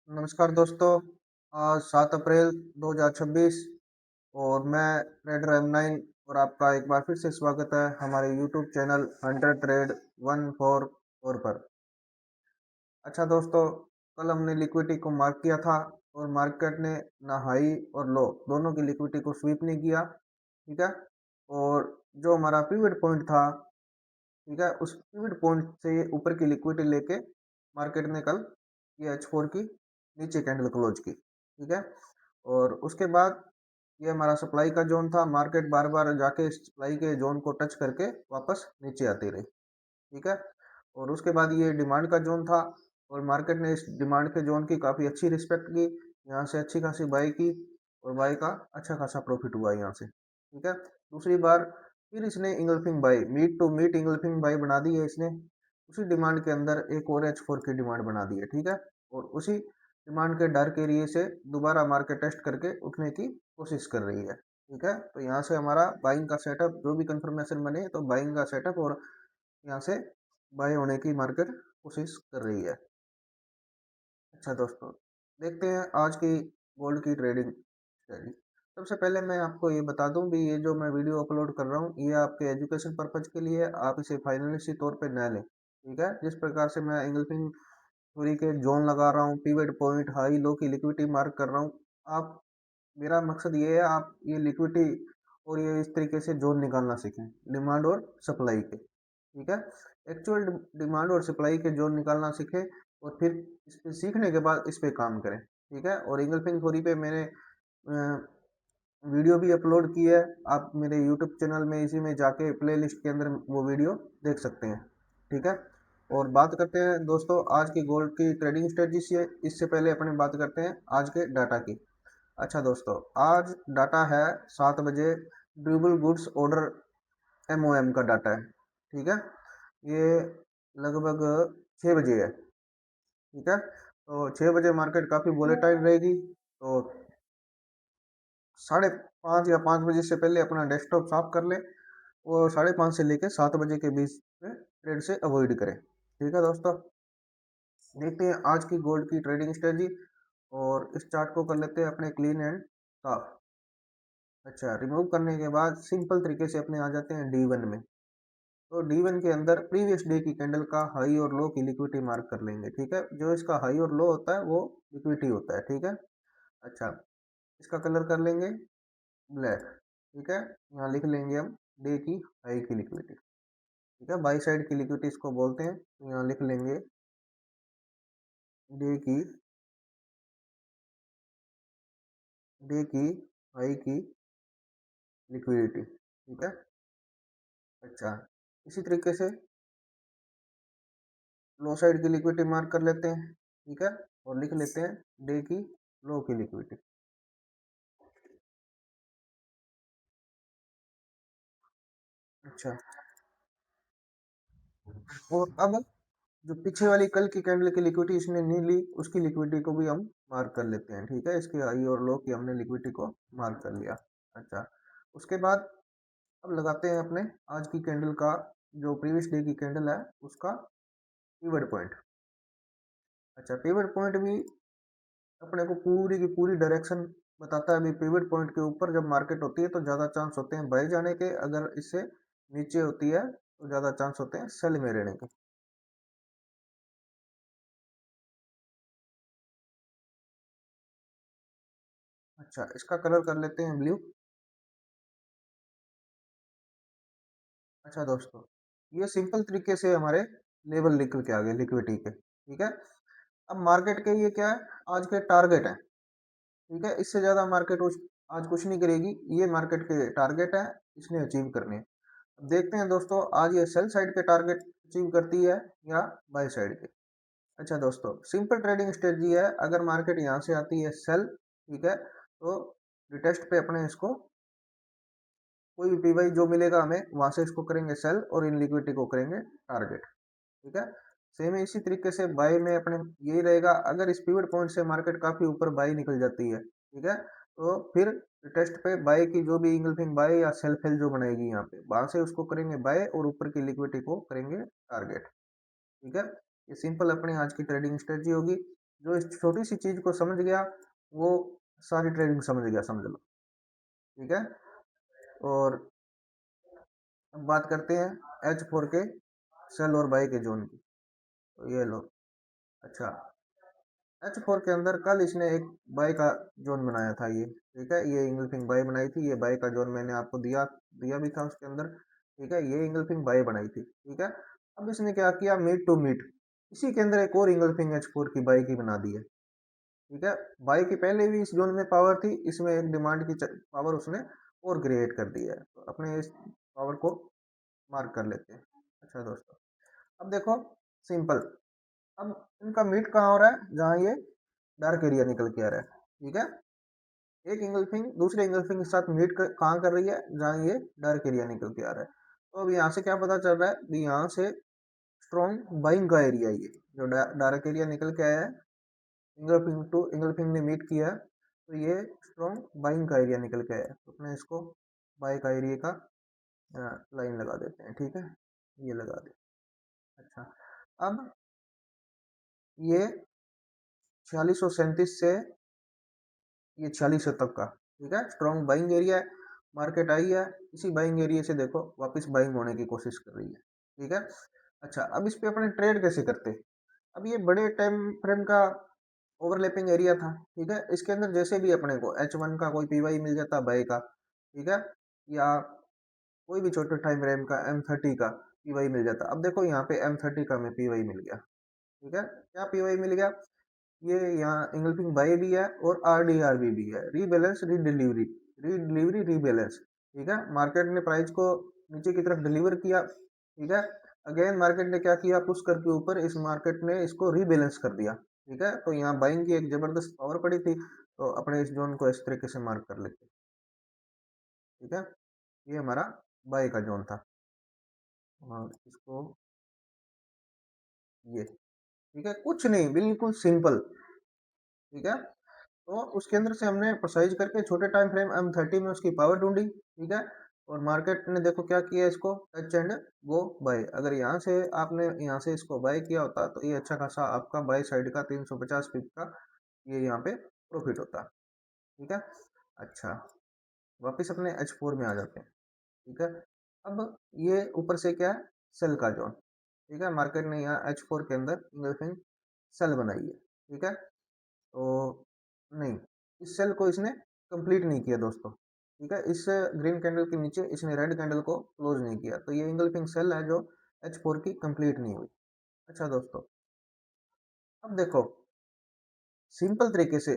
नमस्कार दोस्तों। आज 7 अप्रैल 2026 और मैं ट्रेडर M9 और आपका एक बार फिर से स्वागत है हमारे यूट्यूब चैनल हंटर ट्रेड 144 पर। अच्छा दोस्तों, कल हमने लिक्विडिटी को मार्क किया था और मार्केट ने ना हाई और लो दोनों की लिक्विडिटी को स्वीप नहीं किया। ठीक है। और जो हमारा पिवट पॉइंट था, ठीक है, उस पिवट पॉइंट से ऊपर की लिक्विडिटी लेके मार्केट ने कल ये H4 की नीचे कैंडल क्लोज की। ठीक है। और उसके बाद ये हमारा सप्लाई का जोन था, मार्केट बार बार जाके सप्लाई के जोन को टच करके वापस नीचे आती रही। ठीक है। और उसके बाद ये डिमांड का जोन था और मार्केट ने इस डिमांड के जोन की काफ़ी अच्छी रिस्पेक्ट की, यहाँ से अच्छी खासी बाई की और बाई का अच्छा खासा प्रॉफिट हुआ यहाँ से। ठीक है। दूसरी बार फिर इसने engulfing buy, meet to meet engulfing buy बना दी है इसने। उसी डिमांड के अंदर एक और H4 की डिमांड बना दी है। ठीक है। और उसी डिमांड के डर के एरिए से दोबारा मार्केट टेस्ट करके उठने की कोशिश कर रही है। ठीक है। तो यहाँ से हमारा बाइंग का सेटअप, जो भी कंफर्मेशन बने तो बाइंग का सेटअप और यहाँ से बाय होने की मार्केट कोशिश कर रही है। अच्छा दोस्तों, देखते हैं आज की गोल्ड की ट्रेडिंग स्ट्रेटजी। सबसे पहले मैं आपको ये बता दूं भी, ये जो मैं वीडियो अपलोड कर रहा हूँ ये आपके एजुकेशन पर्पज के लिए, आप इसे फाइनेंशियल तौर पे न लें। ठीक है। जिस प्रकार से मैं इंगल्फिंग थ्योरी के जोन लगा रहा हूँ, पिवट पॉइंट, हाई लो की लिक्विडिटी मार्क कर रहा हूँ, आप, मेरा मकसद ये है आप ये लिक्विडिटी और ये इस तरीके से जोन निकालना सीखें डिमांड और सप्लाई के। ठीक है। एक्चुअल डिमांड और सप्लाई के जोन निकालना सीखें और फिर इस पे सीखने के बाद इस पे काम करें। ठीक है। और इंगल्फिंग थ्योरी पे मैंने वीडियो भी अपलोड की है, आप मेरे यूट्यूब चैनल में इसी में जाके प्लेलिस्ट के अंदर वो वीडियो देख सकते हैं। ठीक है। और बात करते हैं दोस्तों आज की गोल्ड की ट्रेडिंग स्ट्रेटजी से, इससे पहले अपने बात करते हैं आज के डाटा की। अच्छा दोस्तों, आज डाटा है 7 बजे, ड्यूरेबल गुड्स ऑर्डर MOM का डाटा है। ठीक है। ये लगभग 6 बजे है। ठीक है। तो 6 बजे मार्केट काफ़ी वोलेटाइल रहेगी, तो 5:30 या 5 बजे से पहले अपना डेस्कटॉप साफ कर ले और 5:30 से लेकर 7 बजे के बीच में ट्रेड से अवॉइड करें। ठीक है दोस्तों, देखते हैं आज की गोल्ड की ट्रेडिंग स्ट्रेटजी और इस चार्ट को कर लेते हैं अपने क्लीन एंड साफ। अच्छा, रिमूव करने के बाद सिंपल तरीके से अपने आ जाते हैं D1 में। तो D1 के अंदर प्रीवियस डे की कैंडल का हाई और लो की लिक्विडिटी मार्क कर लेंगे। ठीक है। जो इसका हाई और लो होता है वो लिक्विडिटी होता है। ठीक है। अच्छा, इसका कलर कर लेंगे ब्लैक। ठीक है। यहाँ लिख लेंगे हम डे की हाई की लिक्विडिटी। ठीक है। बाई साइड की लिक्विडिटी इसको बोलते हैं, तो यहाँ लिख लेंगे डे की हाई की लिक्विडिटी। ठीक है। अच्छा, इसी तरीके से लो साइड की लिक्विडिटी मार्क कर लेते हैं। ठीक है। और लिख लेते हैं डे की लो की लिक्विडिटी। अच्छा, और अब जो पीछे वाली कल की कैंडल की लिक्विडिटी इसने नहीं ली, उसकी लिक्विडिटी को भी हम मार्क कर लेते हैं। ठीक है। इसके हाई और लो की हमने लिक्विडिटी को मार्क कर लिया। अच्छा, उसके बाद अब लगाते हैं अपने आज की कैंडल का, जो प्रीवियस डे की कैंडल है उसका पिवट पॉइंट। अच्छा, पिवट पॉइंट भी अपने को पूरी की पूरी डायरेक्शन बताता है। अभी पिवट पॉइंट के ऊपर जब मार्केट होती है तो ज़्यादा चांस होते हैं बाई जाने के, अगर इससे नीचे होती है तो ज़्यादा चांस होते हैं सेल में रहने के। अच्छा, इसका कलर कर लेते हैं ब्लू। अच्छा दोस्तों, ये सिंपल तरीके से हमारे लेवल लिख के आ गए लिक्विडिटी के। ठीक है। अब मार्केट के ये क्या है, आज के टारगेट है। ठीक है। इससे ज़्यादा मार्केट आज कुछ नहीं करेगी, ये मार्केट के टारगेट है, इसने अचीव करने हैं। अब देखते हैं दोस्तों आज ये सेल साइड के टारगेट अचीव करती है या बाय साइड के। अच्छा दोस्तों, सिंपल ट्रेडिंग स्ट्रेटजी है, अगर मार्केट यहाँ से आती है सेल, ठीक है, तो रिटेस्ट पे अपने इसको कोई भी पीवाई जो मिलेगा हमें वहां से इसको करेंगे सेल और इन लिक्विडिटी को करेंगे टारगेट। ठीक है। सेम इसी तरीके से बाय में अपने यही रहेगा, अगर इस पिवट पॉइंट से मार्केट काफी ऊपर बाय निकल जाती है, ठीक है, तो फिर टेस्ट पे बाय की जो भी इंगल्फिंग बाय या सेल फेल जो बनाएगी यहाँ पे, वहां से उसको करेंगे बाय और ऊपर की लिक्विडिटी को करेंगे टारगेट। ठीक है। ये सिंपल अपनी आज की ट्रेडिंग स्ट्रेटजी होगी। जो इस छोटी सी चीज को समझ गया वो सारी ट्रेडिंग समझ गया, समझ लो। ठीक है। और अब बात करते हैं H4 के सेल और बाई के जोन की। तो ये लो। अच्छा, H4 के अंदर कल इसने एक बाई का जोन बनाया था ये। ठीक है, ये इंगल्फिंग बाई बनाई थी, ये बाई का जोन मैंने आपको दिया दिया भी था उसके अंदर। ठीक है, ये इंगल्फिंग बाई बनाई थी। ठीक है, अब इसने क्या किया, मीट टू मीट इसी के अंदर एक और इंगल्फिंग H4 की बाई की बना दी है। ठीक है, बाई की पहले भी इस जोन में पावर थी, इसमें एक डिमांड की पावर उसने और क्रिएट कर दी है। तो अपने इस पावर को मार्क कर लेते हैं। अच्छा दोस्तों, अब देखो सिंपल, अब इनका मीट कहाँ हो रहा है, जहाँ ये डार्क एरिया निकल के आ रहा है। ठीक है, एक इंगल्फिंग दूसरे इंगल्फिंग के साथ मीट कहाँ कर रही है, जहाँ ये डार्क एरिया निकल के आ रहा है। तो अब यहाँ से क्या पता चल रहा है, भी यहाँ से स्ट्रॉन्ग बाइंग का एरिया है, ये जो डार्क एरिया निकल के आया है, इंगल्फिंग टू इंगल्फिंग ने मीट किया है, तो ये स्ट्रॉन्ग बाइंग का एरिया निकल के आया है। तो अपने इसको बाई का एरिया का लाइन लगा देते हैं। ठीक है, ये लगा दे। अच्छा, अब ये 4637 से ये 4600 तक का, ठीक है, स्ट्रॉन्ग बाइंग एरिया है। मार्केट आई है, इसी बाइंग एरिया से देखो वापस बाइंग होने की कोशिश कर रही है। ठीक है। अच्छा, अब इस पे अपने ट्रेड कैसे करते, अब ये बड़े टाइम फ्रेम का ओवरलैपिंग एरिया था। ठीक है, इसके अंदर जैसे भी अपने को H1 का कोई पीवाई मिल जाता बाई का, ठीक है, या कोई भी छोटे टाइम फ्रेम का M30 का पीवाई मिल जाता। अब देखो यहाँ पे M30 का में पीवाई मिल गया। ठीक है, क्या पीवाई मिल गया, ये यहाँ इंगल्फिंग बाई भी है और आरडीआरबी भी है, रीबैलेंस रीडिलीवरी, रीडिलीवरी रीबैलेंस। ठीक है, मार्केट ने प्राइस को नीचे की तरफ डिलीवर किया। ठीक है, अगेन मार्केट ने क्या किया, पुश करके ऊपर इस मार्केट ने इसको रीबैलेंस कर दिया। ठीक है, तो यहाँ बाइंग की एक जबरदस्त पावर पड़ी थी, तो अपने इस जोन को इस तरीके से मार्क कर लेते। ठीक है, ये हमारा बाई का जोन था, और इसको ये, ठीक है, कुछ नहीं, बिल्कुल सिंपल। ठीक है, तो उसके अंदर से हमने प्रोसाइज करके छोटे टाइम फ्रेम M30 में उसकी पावर ढूंढी। ठीक है, और मार्केट ने देखो क्या किया, इसको टच एंड गो बाय। अगर यहाँ से आपने यहाँ से इसको बाय किया होता तो ये अच्छा खासा आपका बाय साइड का 350 पिप का ये यहाँ पे प्रॉफिट होता। ठीक है। अच्छा, वापस अपने H4 में आ जाते हैं। ठीक है, अब ये ऊपर से क्या है, सेल का जोन। ठीक है, मार्केट ने यहाँ H4 के अंदर इंगल्फिंग सेल बनाई है। ठीक है, तो नहीं, इस सेल को इसने कंप्लीट नहीं किया दोस्तों। ठीक है, इस ग्रीन कैंडल के नीचे इसने रेड कैंडल को क्लोज नहीं किया, तो ये इंगल्फिंग सेल है जो H4 की कंप्लीट नहीं हुई। अच्छा दोस्तों, अब देखो सिंपल तरीके से,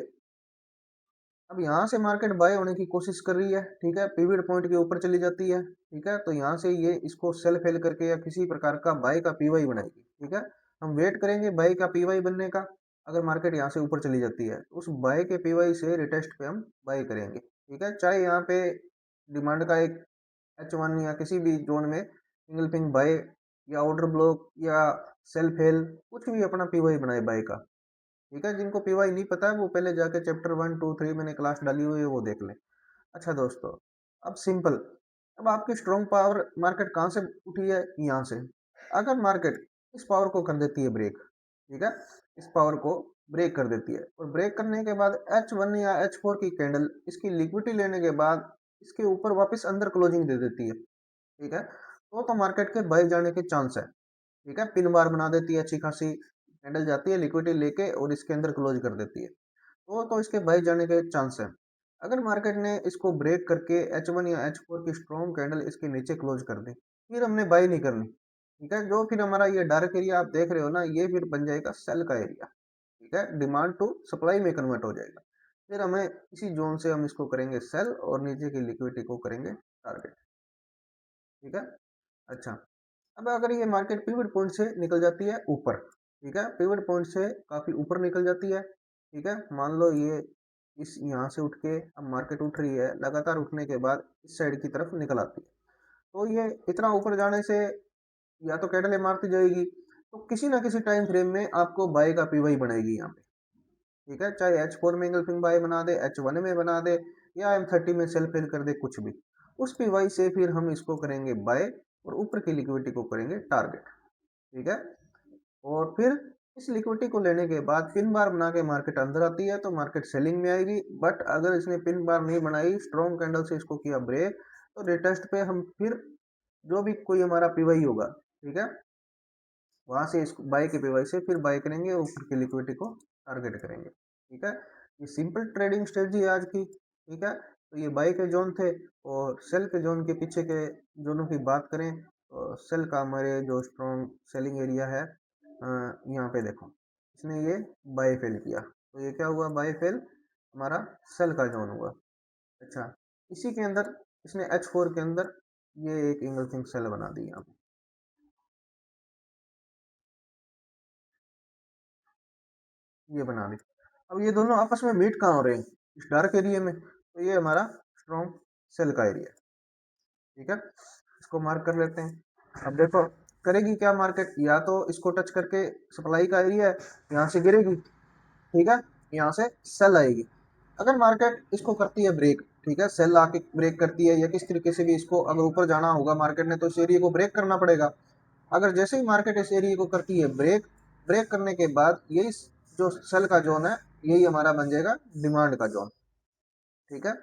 अब यहाँ से मार्केट बाय होने की कोशिश कर रही है। ठीक है, पिवट पॉइंट के ऊपर चली जाती है। ठीक है, तो यहाँ से ये इसको सेल फेल करके या किसी प्रकार का बाय का पीवाई बनाएगी। ठीक है, हम वेट करेंगे बाय का पीवाई बनने का। अगर मार्केट यहाँ से ऊपर चली जाती है तो उस बाय के पीवाई से रिटेस्ट पे हम बाय करेंगे। ठीक है, चाहे यहाँ पे डिमांड का एक H1 या किसी भी जोन में इंगल्फिंग बाय या ऑर्डर ब्लॉक या सेल फेल कुछ भी अपना पीवाई बनाए बाय का। ठीक है, जिनको पीवाई नहीं पता है वो पहले जाके चैप्टर 1 2 3 मैंने क्लास डाली हुई है वो देख लें। अच्छा दोस्तों, अब सिंपल, अब आपकी स्ट्रॉन्ग पावर मार्केट कहाँ से उठी है, यहाँ से। अगर मार्केट इस पावर को कर देती है ब्रेक, ठीक है, इस पावर को ब्रेक कर देती है, और ब्रेक करने के बाद H1 या H4 की कैंडल इसकी लिक्विडिटी लेने के बाद इसके ऊपर वापस अंदर क्लोजिंग दे देती है। ठीक है, तो मार्केट के बाय जाने के चांस है। ठीक है, पिन बार बना देती है, अच्छी खासी कैंडल जाती है लिक्विडिटी लेके और इसके अंदर क्लोज कर देती है, तो इसके बाय जाने के चांस है। अगर मार्केट ने इसको ब्रेक करके H1 या H4 की स्ट्रॉन्ग कैंडल इसके नीचे क्लोज कर दी, फिर हमने बाय नहीं करनी। ठीक है, जो फिर हमारा ये डार्क एरिया आप देख रहे हो ना, ये फिर बन जाएगा सेल का एरिया। ठीक है, डिमांड टू सप्लाई में कन्वर्ट हो जाएगा। फिर हमें इसी जोन से हम इसको करेंगे सेल और नीचे की लिक्विडिटी को करेंगे टारगेट। ठीक है। अच्छा, अब अगर ये मार्केट पिवट पॉइंट से निकल जाती है ऊपर, ठीक है, पिवट पॉइंट से काफी ऊपर निकल जाती है। ठीक है, मान लो ये इस यहाँ से उठ के अब मार्केट उठ रही है, लगातार उठने के बाद इस साइड की तरफ निकल आती है, तो ये इतना ऊपर जाने से या तो कैंडल मारती जाएगी, तो किसी ना किसी टाइम फ्रेम में आपको बाय का पीवाई बनाएगी यहाँ पे। ठीक है, चाहे H4 में इंगल्फिंग बाय बना दे, H1 में बना दे, या M30 में सेल फिल कर दे, कुछ भी, उस पीवाई से फिर हम इसको करेंगे बाय और ऊपर की लिक्विडिटी को करेंगे टारगेट। ठीक है, और फिर इस लिक्विडिटी को लेने के बाद पिन बार बना के मार्केट अंदर आती है तो मार्केट सेलिंग में आएगी। बट अगर इसने पिन बार नहीं बनाई, स्ट्रॉन्ग कैंडल से इसको किया ब्रेक, तो रिटेस्ट पे हम फिर जो भी कोई हमारा पीवाई होगा, ठीक है, वहां से इसको बाय के पीवाई से फिर बाय करेंगे, ऊपर की लिक्विडिटी को टारगेट करेंगे। ठीक है, ये सिंपल ट्रेडिंग स्ट्रेटजी है आज की। ठीक है, तो ये बाय के जोन थे। और सेल के जोन के पीछे के जोनों की बात करें तो सेल का हमारे जो स्ट्रॉन्ग सेलिंग एरिया है, यहाँ पे देखो, इसने ये बाय फेल किया, तो ये क्या हुआ, बाय फेल हमारा सेल का जोन हुआ। अच्छा, इसी के अंदर इसने H4 के अंदर ये एक इंगल्फिंग सेल बना दी यहाँ पे, ये बना दी। अब ये दोनों आपस में मीट कहाँ हो रहे हैं, इस डार्क एरिया में, तो ये हमारा स्ट्रॉन्ग सेल का एरिया है। ठीक है, इसको मार्क कर लेते हैं। अब देखो करेगी क्या मार्केट, या तो इसको टच करके सप्लाई का एरिया है, यहाँ से गिरेगी। ठीक है, यहाँ से सेल आएगी। अगर मार्केट इसको करती है ब्रेक, ठीक है, सेल आके ब्रेक करती है या किस तरीके से भी, इसको अगर ऊपर जाना होगा मार्केट ने तो इस एरिया को ब्रेक करना पड़ेगा। अगर जैसे ही मार्केट इस एरिया को करती है ब्रेक, ब्रेक करने के बाद यही जो सेल का जोन है, यही हमारा बन जाएगा डिमांड का जोन। ठीक है,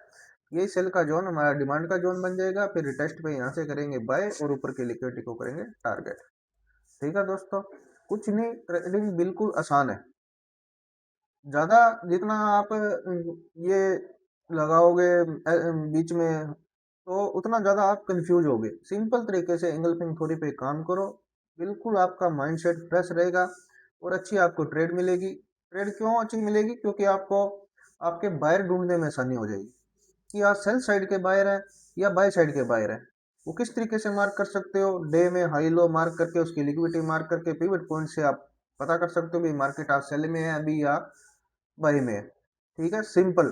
यही सेल का जोन हमारा डिमांड का जोन बन जाएगा। फिर रिटेस्ट पे यहाँ से करेंगे बाय और ऊपर की लिक्विडिटी को करेंगे टारगेट। ठीक है दोस्तों, कुछ नहीं, ट्रेडिंग बिल्कुल आसान है। ज्यादा जितना आप ये लगाओगे बीच में, तो उतना ज्यादा आप कंफ्यूज होगे। सिंपल तरीके से एंगल्फिंग थ्योरी पे काम करो, बिल्कुल आपका माइंडसेट फ्रेश रहेगा और अच्छी आपको ट्रेड मिलेगी। ट्रेड क्यों अच्छी मिलेगी, क्योंकि आपको आपके बायर ढूंढने में आसानी हो जाएगी कि आप सेल साइड के बायर हैं या बाय साइड के बायर हैं। वो किस तरीके से मार्क कर सकते हो, डे में हाई लो मार्क करके, उसकी लिक्विडिटी मार्क करके, पिवट पॉइंट से आप पता कर सकते हो कि मार्केट आज सेल में है अभी या बाई में है। ठीक है, सिंपल,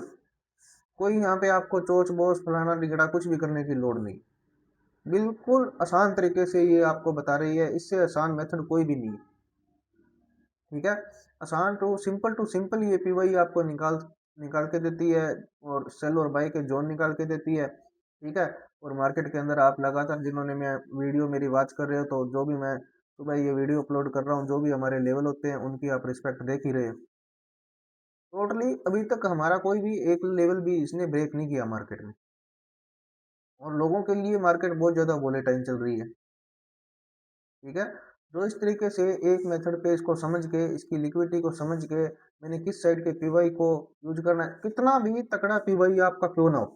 कोई यहाँ पे आपको चोच बोस फलाना टिकड़ा कुछ भी करने की लोड़ नहीं। बिल्कुल आसान तरीके से ये आपको बता रही है, इससे आसान मेथड कोई भी नहीं है। ठीक है, आसान टू सिंपल ये पीवाई आपको निकाल निकाल के देती है, और सेल और बाई के जोन निकाल के देती है। ठीक है, और मार्केट के अंदर आप लगातार, जिन्होंने मैं वीडियो मेरी वॉच कर रहे हो, तो जो भी मैं सुबह ये वीडियो अपलोड कर रहा हूँ, जो भी हमारे लेवल होते हैं उनकी आप रिस्पेक्ट देख ही रहे हो। टोटली अभी तक हमारा कोई भी एक लेवल भी इसने ब्रेक नहीं किया मार्केट में, और लोगों के लिए मार्केट बहुत ज्यादा वोलेटाइल चल रही है। ठीक है, जो इस तरीके से एक मेथड पे इसको समझ के, इसकी लिक्विडिटी को समझ के, मैंने किस साइड के पीवाई को यूज करना है, कितना भी तकड़ा पीवाई आपका क्यों ना हो।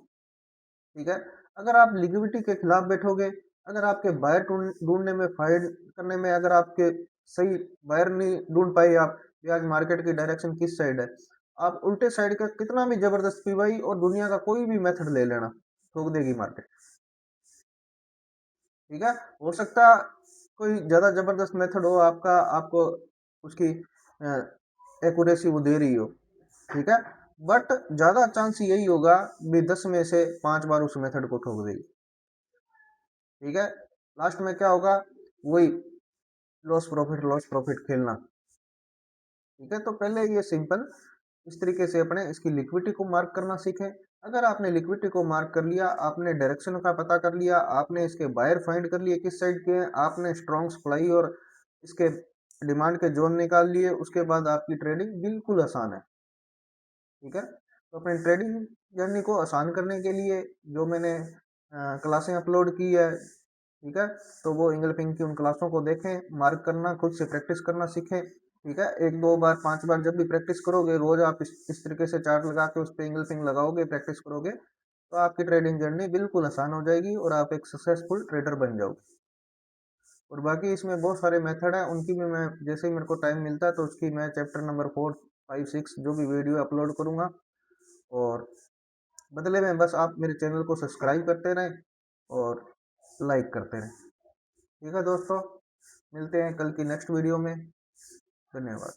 ठीक है, अगर आप लिक्विडिटी के खिलाफ बैठोगे, अगर आपके बायर ढूंढने में, फाइट करने में, अगर आपके सही बायर नहीं ढूंढ पाए आप कि आज मार्केट की डायरेक्शन किस साइड है, आप उल्टे साइड का कितना भी जबरदस्त पीवाई और दुनिया का कोई भी मेथड ले लेना, ठोक देगी मार्केट। ठीक है, हो सकता कोई ज्यादा जबरदस्त मेथड हो आपका, आपको उसकी एक्यूरेसी वो दे रही हो। ठीक है, बट ज्यादा चांस यही होगा भी 10 में से 5 बार उस मेथड को ठोक देगी। ठीक है, लास्ट में क्या होगा, वही लॉस प्रॉफिट खेलना। ठीक है, तो पहले ये सिंपल इस तरीके से अपने इसकी लिक्विडिटी को मार्क करना सीखें। अगर आपने लिक्विडिटी को मार्क कर लिया, आपने डायरेक्शन का पता कर लिया, आपने इसके बायर फाइंड कर लिए किस साइड के हैं, आपने स्ट्रॉन्ग सप्लाई और इसके डिमांड के जोन निकाल लिए, उसके बाद आपकी ट्रेडिंग बिल्कुल आसान है। ठीक है, तो अपने ट्रेडिंग जर्नी को आसान करने के लिए जो मैंने क्लासें अपलोड की है, ठीक है, तो वो इंगल्फिंग की उन क्लासों को देखें, मार्क करना, खुद से प्रैक्टिस करना सीखें। ठीक है, 1 2 बार 5 बार जब भी प्रैक्टिस करोगे, रोज आप इस तरीके से चार्ट लगा के उस पर इंगल्फिंग लगाओगे, प्रैक्टिस करोगे, तो आपकी ट्रेडिंग जर्नी बिल्कुल आसान हो जाएगी और आप एक सक्सेसफुल ट्रेडर बन जाओगे। और बाकी इसमें बहुत सारे मेथड हैं, उनकी भी मैं जैसे ही मेरे को टाइम मिलता है तो उसकी मैं चैप्टर नंबर 4 5 6 जो भी वीडियो अपलोड करूँगा। और बदले में बस आप मेरे चैनल को सब्सक्राइब करते रहें और लाइक करते रहें। ठीक है दोस्तों, मिलते हैं कल की नेक्स्ट वीडियो में। धन्यवाद।